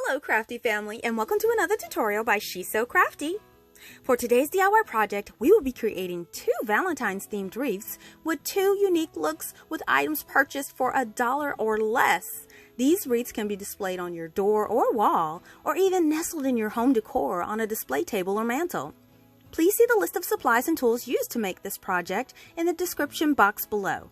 Hello CraftDee Family, and welcome to another tutorial by She's So Crafty. For today's DIY project, we will be creating 2 Valentine's themed wreaths with 2 unique looks with items purchased for $1 or less. These wreaths can be displayed on your door or wall, or even nestled in your home decor on a display table or mantle. Please see the list of supplies and tools used to make this project in the description box below.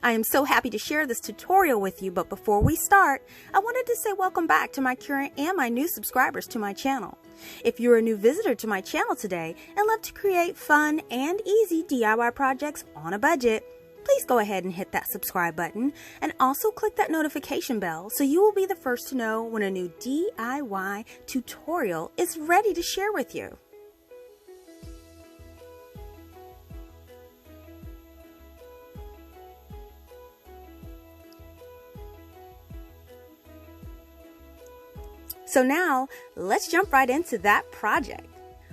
I am so happy to share this tutorial with you, but before we start, I wanted to say welcome back to my current and my new subscribers to my channel. If you're a new visitor to my channel today and love to create fun and easy DIY projects on a budget, please go ahead and hit that subscribe button and also click that notification bell so you will be the first to know when a new DIY tutorial is ready to share with you. So now, let's jump right into that project.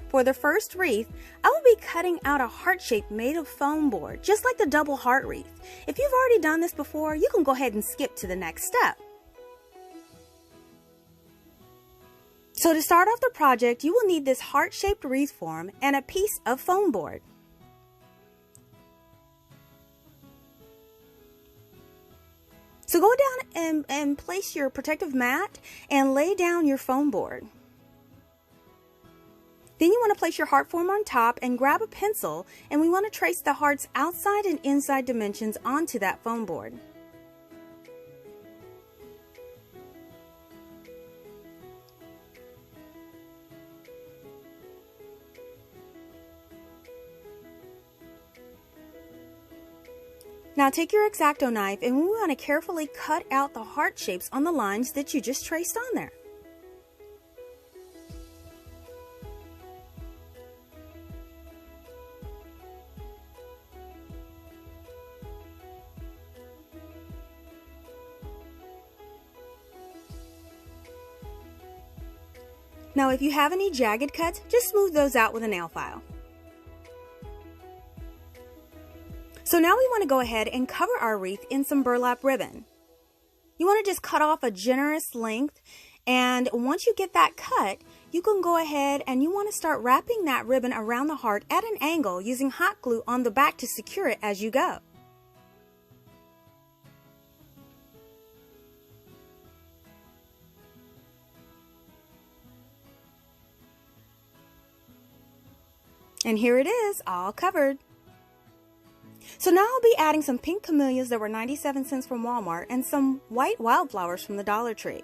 For the first wreath, I will be cutting out a heart shape made of foam board, just like the double heart wreath. If you've already done this before, you can go ahead and skip to the next step. So to start off the project, you will need this heart-shaped wreath form and a piece of foam board. So go down and place your protective mat and lay down your foam board. Then you want to place your heart form on top and grab a pencil, and we want to trace the heart's outside and inside dimensions onto that foam board. Now take your Xacto knife and we want to carefully cut out the heart shapes on the lines that you just traced on there. Now if you have any jagged cuts, just smooth those out with a nail file. So now we want to go ahead and cover our wreath in some burlap ribbon. You want to just cut off a generous length, and once you get that cut, you can go ahead and you want to start wrapping that ribbon around the heart at an angle using hot glue on the back to secure it as you go. And here it is, all covered. So now I'll be adding some pink camellias that were 97 cents from Walmart and some white wildflowers from the Dollar Tree.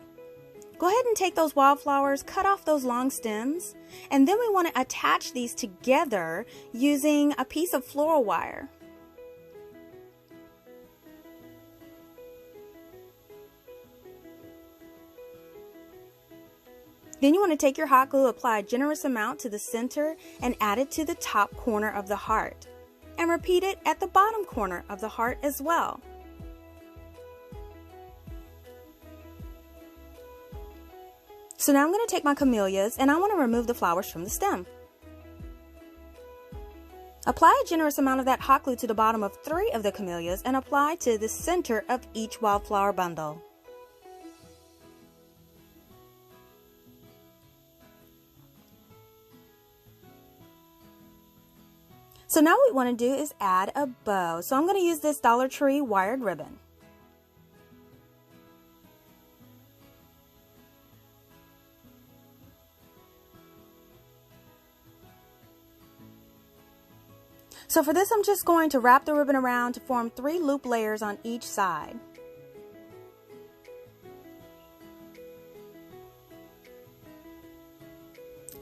Go ahead and take those wildflowers, cut off those long stems, and then we want to attach these together using a piece of floral wire. Then you want to take your hot glue, apply a generous amount to the center, and add it to the top corner of the heart. And repeat it at the bottom corner of the heart as well. So now I'm going to take my camellias and I want to remove the flowers from the stem. Apply a generous amount of that hot glue to the bottom of 3 of the camellias and apply to the center of each wildflower bundle. So now what we want to do is add a bow. So I'm going to use this Dollar Tree wired ribbon. So for this, I'm just going to wrap the ribbon around to form 3 loop layers on each side.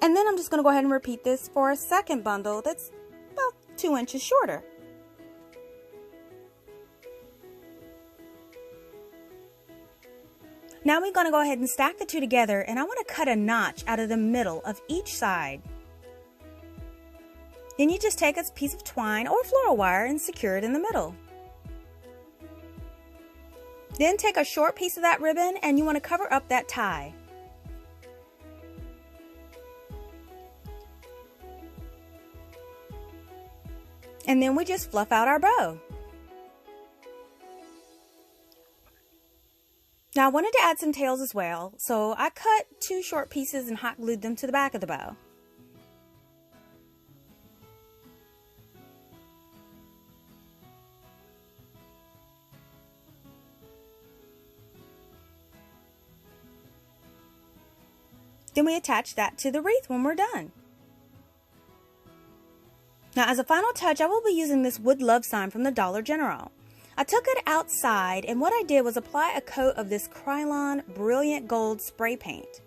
And then I'm just going to go ahead and repeat this for a second bundle that's 2 inches shorter. Now we're going to go ahead and stack the 2 together, and I want to cut a notch out of the middle of each side. Then you just take a piece of twine or floral wire and secure it in the middle. Then take a short piece of that ribbon and you want to cover up that tie. And then we just fluff out our bow. Now I wanted to add some tails as well, so I cut 2 short pieces and hot glued them to the back of the bow. Then we attach that to the wreath when we're done. Now as a final touch, I will be using this wood love sign from the Dollar General. I took it outside, and what I did was apply a coat of this Krylon Brilliant Gold spray paint.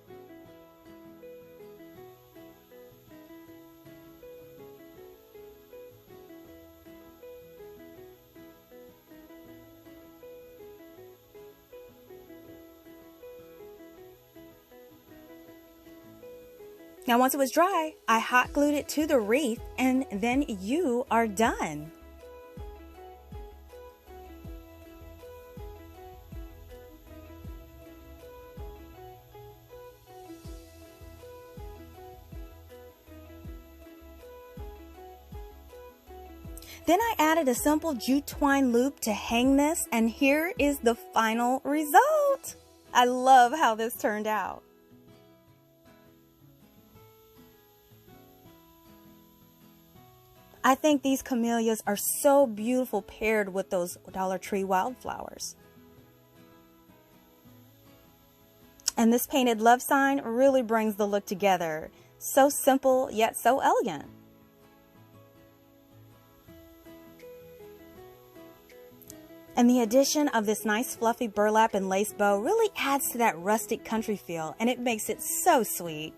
Now once it was dry, I hot glued it to the wreath, and then you are done. Then I added a simple jute twine loop to hang this, and here is the final result. I love how this turned out. I think these camellias are so beautiful paired with those Dollar Tree wildflowers. And this painted love sign really brings the look together. So simple, yet so elegant. And the addition of this nice fluffy burlap and lace bow really adds to that rustic country feel, and it makes it so sweet.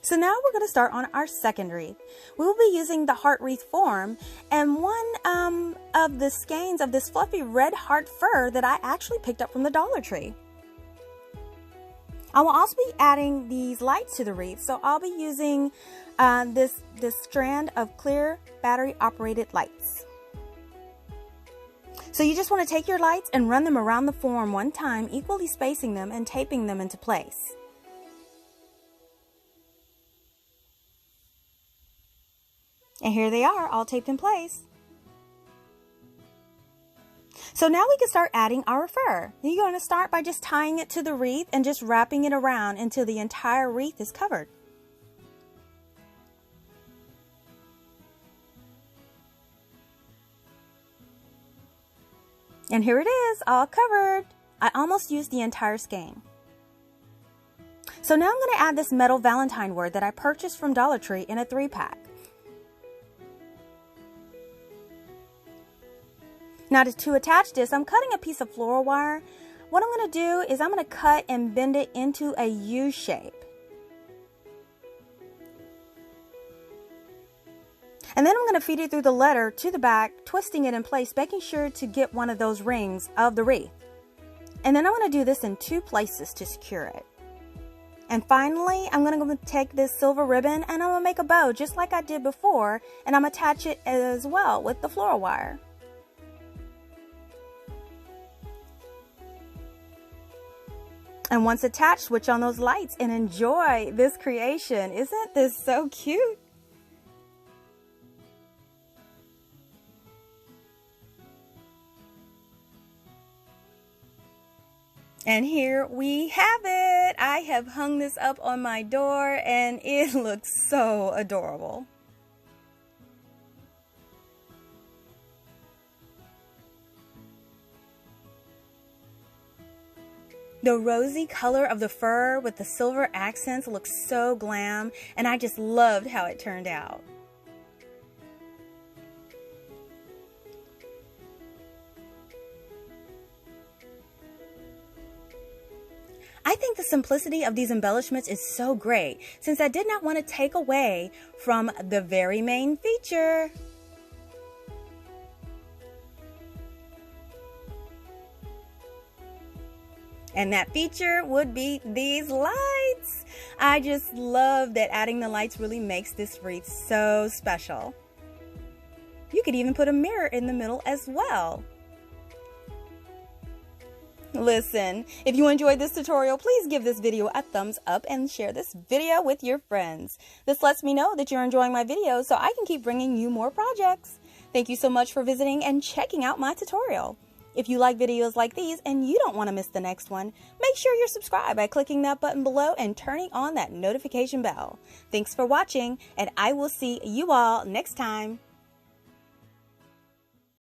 So now we're going to start on our second wreath. We will be using the heart wreath form, and one of the skeins of this fluffy red heart fur that I actually picked up from the Dollar Tree. I will also be adding these lights to the wreath, so I'll be using this strand of clear battery operated lights. So you just want to take your lights and run them around the form one time, equally spacing them and taping them into place. And here they are, all taped in place. So now we can start adding our fur. You're going to start by just tying it to the wreath and just wrapping it around until the entire wreath is covered. And here it is, all covered. I almost used the entire skein. So now I'm going to add this metal Valentine word that I purchased from Dollar Tree in a 3-pack. Now to attach this, I'm cutting a piece of floral wire. What I'm going to do is I'm going to cut and bend it into a U shape. And then I'm going to feed it through the letter to the back, twisting it in place, making sure to get one of those rings of the wreath. And then I'm going to do this in 2 places to secure it. And finally, I'm going to take this silver ribbon and I'm going to make a bow just like I did before, and I'm going to attach it as well with the floral wire. And once attached, switch on those lights and enjoy this creation. Isn't this so cute? And here we have it. I have hung this up on my door and it looks so adorable. The rosy color of the fur with the silver accents looks so glam, and I just loved how it turned out. I think the simplicity of these embellishments is so great, since I did not want to take away from the very main feature. And that feature would be these lights. I just love that adding the lights really makes this wreath so special. You could even put a mirror in the middle as well. Listen, if you enjoyed this tutorial, please give this video a thumbs up and share this video with your friends. This lets me know that you're enjoying my videos so I can keep bringing you more projects. Thank you so much for visiting and checking out my tutorial. If you like videos like these and you don't want to miss the next one, make sure you're subscribed by clicking that button below and turning on that notification bell. Thanks for watching, and I will see you all next time.